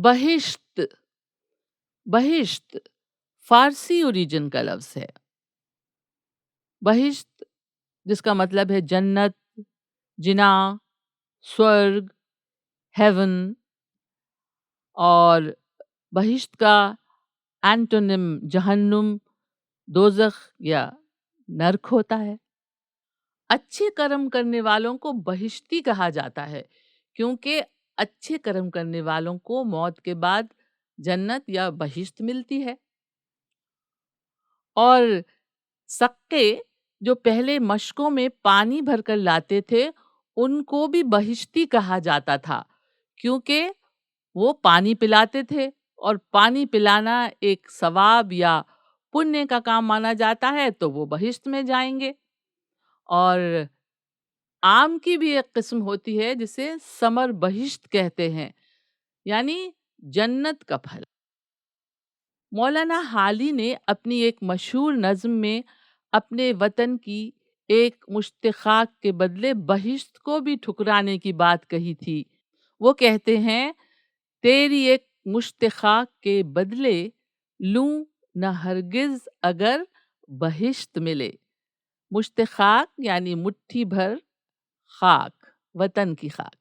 बहिश्त बहिश्त फारसी origin का लफ्ज है। बहिश्त जिसका मतलब है जन्नत, जिना, स्वर्ग, हेवन। और बहिश्त का एंटोनिम जहन्नुम, दोजख या नर्क होता है। अच्छे कर्म करने वालों को बहिश्ती कहा जाता है क्योंकि अच्छे कर्म करने वालों को मौत के बाद जन्नत या बहिश्त मिलती है। और सक्के जो पहले मशकों में पानी भरकर लाते थे, उनको भी बहिश्ती कहा जाता था क्योंकि वो पानी पिलाते थे और पानी पिलाना एक सवाब या पुण्य का काम माना जाता है, तो वो बहिश्त में जाएंगे। और आम की भी एक किस्म होती है जिसे समर बहिश्त कहते हैं, यानी जन्नत का फल। मौलाना हाली ने अपनी एक मशहूर नज्म में अपने वतन की एक मुश्त खाक के बदले बहिश्त को भी ठुकराने की बात कही थी। वो कहते हैं, तेरी एक मुश्त खाक के बदले लूं न हरगिज अगर बहिश्त मिले। मुश्त खाक यानी मुट्ठी भर खाक, वतन की खाक।